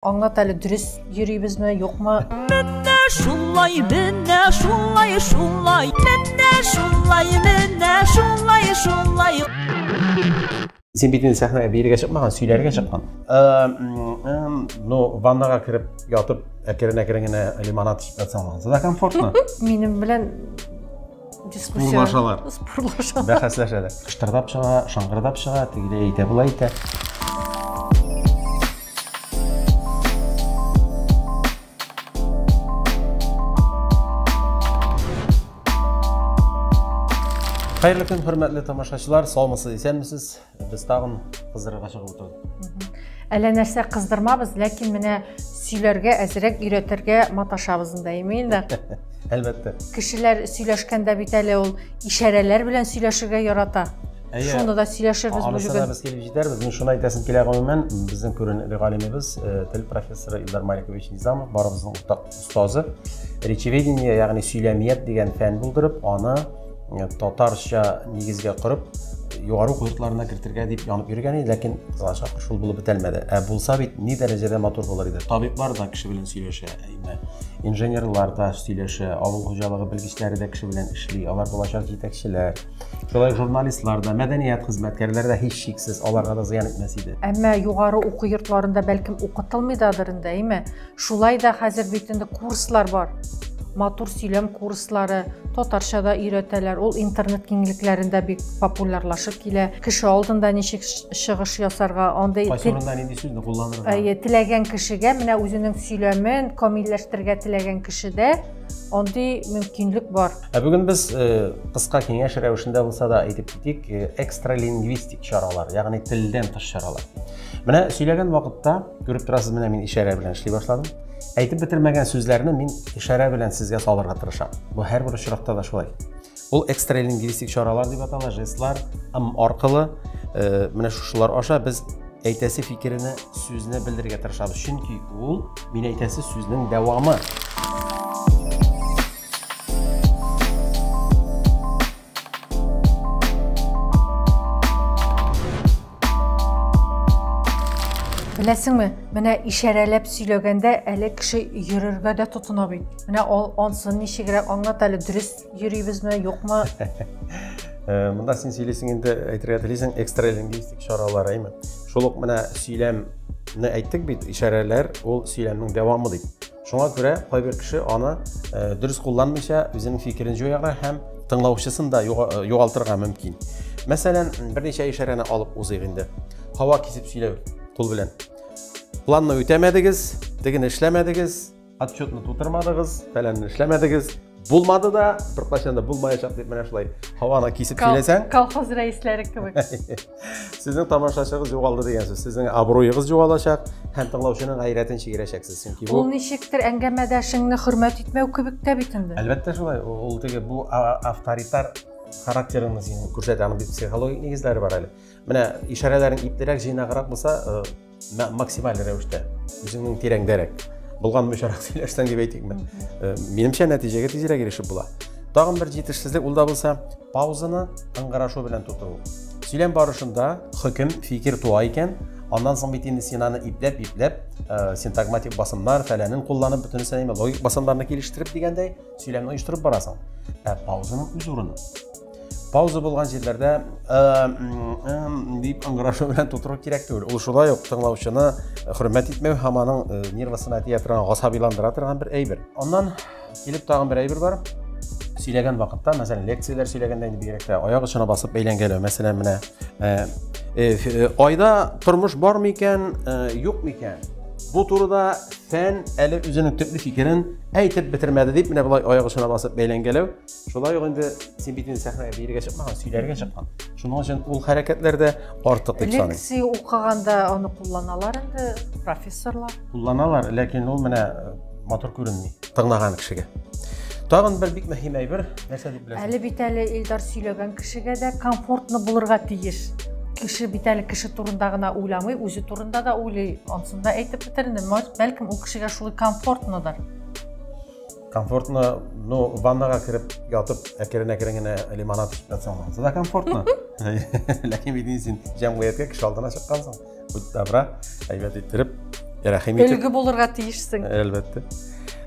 Anlat әлі дұрыс йөрибез ме, юкмы? Менә шулай, менә шулай, шулай. Менә шулай, менә шулай, шулай. Сен бит инде сәхнәгә бирегә чыкмаган, сөйләргә чыккан. Ваннага кирип ятып, әкрен-әкрен генә лимонад эчеп ятсаң, да комфортно. Минем белән дискуссия. Спорлашалар. Бәхәсләшәләр. Кыштырдап чыга, шаңгырдап чыга, тегеләй әйтә, булай әйтә. Xayrlı gün, hürmetli tamaşaçılar, sağmısınız, исәнмесез? Biz tağın kızdırığa çıkıp oturduk. Әле нәрсә кыздырмабыз, ләкин менә сөйләргә, әзрәк өйрәтергә маташабыз дәйми инде. Әлбәттә. Кешеләр сөйләшкәндә бит әле ул ишарәләр белән сөйләшергә ярата. Шуны да сөйләшербез бу бүген. Без килеп җитәрбез. Мин шуны әйтәсем килә гомумән, безнең күренекле галимебез, тел профессоры Илдар Маликович Низамов, барыбызның уртак устазы, речеведение, ягъни сөйләмият дигән фән булдырып, аны татарча нигезгә корып, югары курсларына кертергә дип янып йөргән иде, ләкин кызганча шул булып бетәлмәде. Булса бит ни дәрәҗәдә матур булыр иде. Табиблар да кеше белән сөйләшә, инженерлар да сөйләшә, авыл хуҗалыгы белгечләре дә кеше белән эшли, алар булачак җитәкчеләр. Шулай журналистлар да, мәдәният хезмәткәрләре дә һич шиксез аларга да зыян итмәс иде. Әмма югары уку йортларында бәлкем укытылмыйдыр инде, әйме? Шулай да хәзер бит инде курслар бар. Матур сөйләм курслары, татарчада өйрәтәләр. Ул интернет киңлекләрендә бик популярлашып килә. Кеше алдында ничек чыгыш ясарга, андай Кайсырында нинди сүзне кулланырга. Теләгән кешегә, менә үзенең сөйләмен камилләштергә теләгән кешедә андый мөмкинлек бар. Бүген без кыска киңәш рәвешендә булса да әйтеп китик, экстралингвистик чаралар, ягъни телдән тыш чаралар. Менә сөйләгән вакытта, күреп торасыз, менә мин ишарә белән эшли башладым. Әйтеп бетермәгән сүзләрне мин ишарә белән сезгә салырга тырышам. Бу һәрбер очракта да шулай. Ул экстралингвистик чаралар дип атала, жестлар аркылы менә шулар аша без әйтәсе фикерне, сүзне белдерергә тырышабыз. Чөнки ул мин әйтәсе сүзнең дәвамы. Беләсеңме, менә ишарәләп сөйләгәндә әле кеше йөрергә дә тотына бит. Менә ансын ничегрәк аңлат әле, дөрес йөрибезме, юкмы? Монда син сөйлисең инде, әйтергә телисең, экстралингвистик чаралар, әйме? Шул ук менә сөйләмне әйттек бит, ишарәләр ул сөйләмнең дәвамы дип. Шуңа күрә кайбер кеше аны дөрес кулланмыйча үзенең фикерен җуярга һәм тыңлаучысын да югалтырга мөмкин. Мәсәлән, берничә ишарәне алып узыйк инде. Һава кисеп сөйләү кул белән. Планны үтәмәдегез, тегене эшләмәдегез, отчетны тутырмадыгыз, фәләнне эшләмәдегез. Булмады да, бер кайчан да булмаячак дип менә шулай һаваны кисеп сөйләсәң, колхоз рәисләре кебек. Сезнең тамашачыгыз югалды дигән сүз, сезнең абруегыз югалачак һәм тыңлаучының гайрәтен чигерәчәксез. Чөнки бу ничектер әңгәмәдәшеңне хөрмәт итмәү кебек тә бит инде. Әлбәттә шулай. Ул теге бу авторитар характерны син күрсәтә, аның бит психологик нигезләре бар әле. Менә ишарәләрен иплерәк, җыйнаграк булса, максималь рәвештә, үзеңнең тирәңдәрәк булган мөшәррәх сөйләшсәң дип әйтикме. Минемчә нәтиҗәгә тизрәк ирешеп була. Тагын бер җитешсезлек ул да булса, паузаны ыңгырашу белән тутыру. Сөйләм барышында хөкем, фикер туа икән, аннан соң бит инде син аны ипләп, синтагматик басымнар фәләнен кулланып, бөтенесен логик басымнарны килештереп дигәндәй, сөйләмне оештырып барасың. Паузаның үз урыны. Пауза булган җирләрдә дип ыңгырашу белән тутыру кирәк түгел. Ул шулай ук тыңлаучыны хөрмәт итмәү һәм аның нервысына тия торган, гасабиландыра торган бер әйбер. Аннан килеп тагын бер әйбер бар. Сөйләгән вакытта, мәсәлән, лекцияләр сөйләгәндә инде бигрәк тә аяк очына басып бәйләнгәләү. Мәсәлән, менә айда тормыш бармы икән, юкмы икән? Бу турыда фән әле үзенең төпле фикерен әйтеп бетермәде дип, менә булай аяк очына басып бәйләнгәләү. Шулай ук инде син бит инде сәхнәгә бирегә чыкмаган, сөйләргә чыккан. Шуның өчен ул хәрәкәтләрдә артык дип саныйм. Лекция укыганда аны кулланалар инде профессорлар. Кулланалар, ләкин ул менә матур күренми тыңлаган кешегә. Тагын бер бик мөһим әйбер, нәрсә дип беләсең? Әле бит әле Илдар сөйләгән кешегә дә комфортны булырга тиеш. Кеше бит әле кеше турында гына уйламый, үзе турында да уйлый. Ансында әйтеп бетерде, бәлкем ул кешегә шулай комфортныдыр. Комфортно, ваннага кирип ятып, әкрен-әкрен генә лимонад эчеп ятсаң, да комфортно. Ләкин бит син җәмгыятькә кеше алдына чыккансың. Будь добра, әйбәт иттереп рәхим итеп. Өлгü булырга тиешсең. Әлбәттә.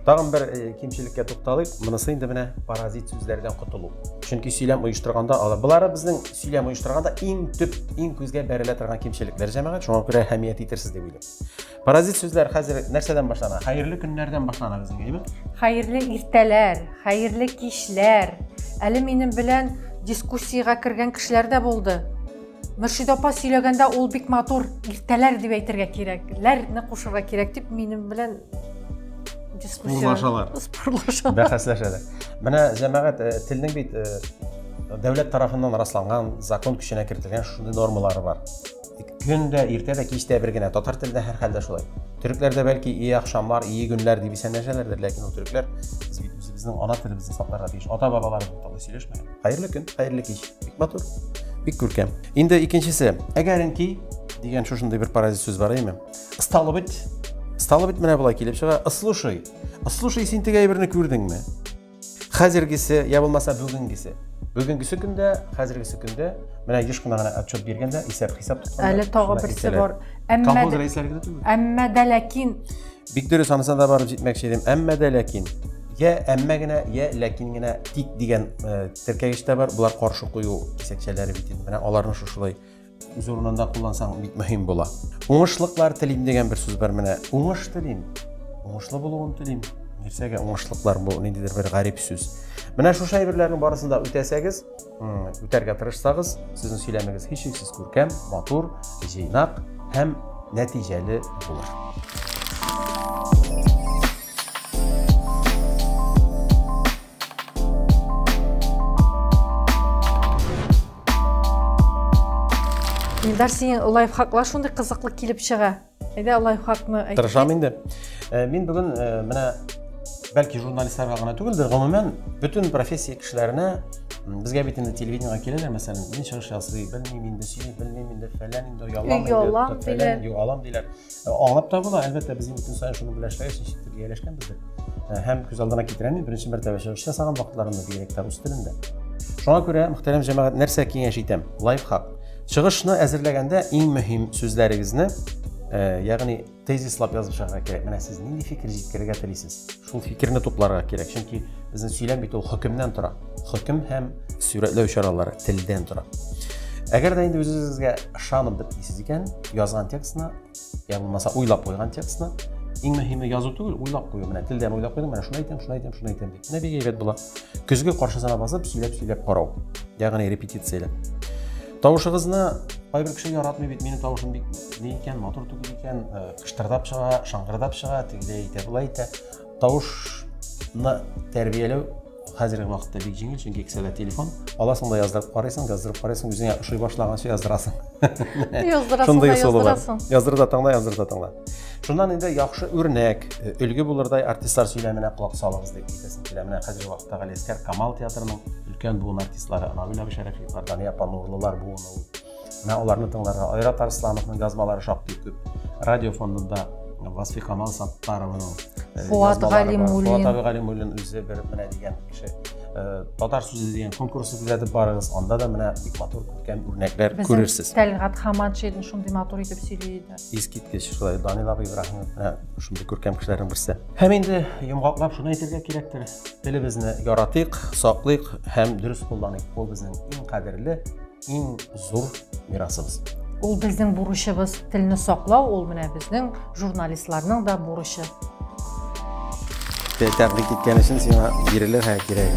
Тагын бер кимчелеккә тукталыйк. Монысы инде менә паразит сүзләрдән котылу. Чөнки сөйләм оештырганда булары безнең сөйләм оештырганда иң төп, иң күзгә бәрелә торган кимчелекләр җәмәгать, шуңа күрә әһәмият итерсез дип уйлыйм. Паразит сүзләр хәзер нәрсәдән башлана? Хәерле көннәрдән башлана безнең, әйме? Хәерле иртәләр, хәерле кичләр. Әле минем белән дискуссиягә кергән кешеләр дә булды. Мөршид апа сөйләгәндә ул бик матур иртәләр дип әйтергә кирәк. Ләрне кушырга кирәк дип минем белән Спорлашалар. Бәхәсләшәләр. Менә җәмәгать телнең бит дәүләт тарафыннан расланган, закон көченә кертелгән шундый нормалары бар. Көндә, иртәдә, кичтә бер генә татар телендә һәр хәлдә шулай. Төрекләрдә бәлки ие ахшамлар, ие гөннәр дип исәнләшәләрдер, ләкин ул төрекләр безнең ана телебезне сакларга тиеш. Ата-бабаларыбыз турында сөйләшмәгән. Хәерле көн, хәерле кич. Бик матур, бик күркәм. Инде икенчесе, әгәренки дигән шушындый бер паразит сүз бар, әйме? Стало быть, менә булай килеп чыга. Слушай, син теге әйберне күрдеңме? Хәзергесе, я булмаса бүгенгесе. Бүгенгесе көндә, хәзергесе көндә менә еш кына гына отчет биргәндә, исәп-хисап тотканда. Әле тагы берсе бар. Әммә дә ләкин. Бик дөрес, анысына да барып җитмәкче идем. Әммә дә ләкин. Я әммә генә, я ләкин генә тик дигән теркәгеш тә бар. Булар каршы кую кисәкчәләре бит инде. Менә аларны шушылай үз урынында куллансаң бик мөһим була. Уңышлыклар телим дигән бер сүз бар менә. Уңыш телим. Уңышлы булуын телим. Нәрсәгә уңышлыклар бу ниндидер бер гарип сүз. Менә шушы әйберләрнең барысында үтәсәгез, үтәргә тырышсагыз, сезнең сөйләмегез һичшиксез күркәм, матур, җыйнак һәм нәтиҗәле булыр. Илдар, син лайфхаклар шундый кызыклы килеп чыга. Әйдә лайфхакны әйт. Тырышам инде. Мин бүген менә бәлки журналистларга гына түгелдер, гомумән бөтен профессия кешеләренә безгә бит инде телевидениегә киләләр, мәсәлән, мин чыгыш ясый, белмим инде, сөйли белмим инде, фәлән инде, ялам инде, югалам диләр. Аңлап та була, әлбәттә без бөтен саен шуны беләшләр, ничектер ияләшкәнбездер. Һәм күз алдына китерәм, беренче мәртәбә чыгыш ясаган вакытларымда бигрәк тә рус телендә. Шуңа күрә, мөхтәрәм җәмәгать, нәрсә киңәш итәм? Лайфхак. Чыгышны әзерләгәндә иң мөһим сүзләрегезне, ягъни тезислап язып чыгарга кирәк. Менә сез нинди фикер җиткерергә телисез? Шул фикерне тупларга кирәк. Чөнки безнең сөйләм бит ул хөкемнән тора. Хөкем һәм сурәтләү чаралары телдән тора. Әгәр дә инде үзегезгә ышанып бетлисез икән, язган текстны, я булмаса уйлап куйган текстны, иң мөһиме язу түгел, уйлап кую. Менә телдән уйлап куйдым, менә шуны әйтәм дип. Менә бик әйбәт була. Көзге каршысына басып, сөйләп карау. Ягъни репетицияләп. Тавышыгызны кайбер кеше яратмый бит, минем тавышым бик ни икән, матур түгел икән, кыштырдап чыга, шаңгырдап чыга, тегеләй әйтә, булай әйтә. Тавышны тәрбияләү хәзерге вакытта бик җиңел, чөнки кесәдә телефон, аласың да яздырып карыйсың, үзеңә ошый башлаганча яздырасың. Яздырасың. Шуннан инде яхшы үрнәк, өлге булырдай артистлар сөйләменә кулак салыгыз дип әйтәсем килә. Менә хәзерге вакытта Галискар Камал театрының өлкән буын артистлары, Навил Абишәрәфиевлар, Дания Панурлылар буыны. Менә аларны тыңларга Айрат Арслановның язмалары шактый күп. Радио фонында Васфи Камал Саттарованың Фуат Галимуллин үзе бер менә дигән кеше татар сүзе дигән конкурсы күзәтеп барыгыз, анда да менә бик матур күркәм үрнәкләр күрерсез. Тәлгат Хаматшин шундый матур итеп сөйли иде. Искиткеч шулай Данил Ибраһимов менә шундый күркәм кешеләрнең берсе. Һәм инде йомгаклап шуны әйтергә кирәктер. Телебезне яратыйк, саклыйк һәм дөрес кулланыйк. Ул безнең иң кадерле, иң зур мирасыбыз. Ул безнең бурычыбыз. Телне саклау ул менә безнең журналистларның да бурычы. Тәбрик иткән өчен сиңа бирелер һәм кирәк.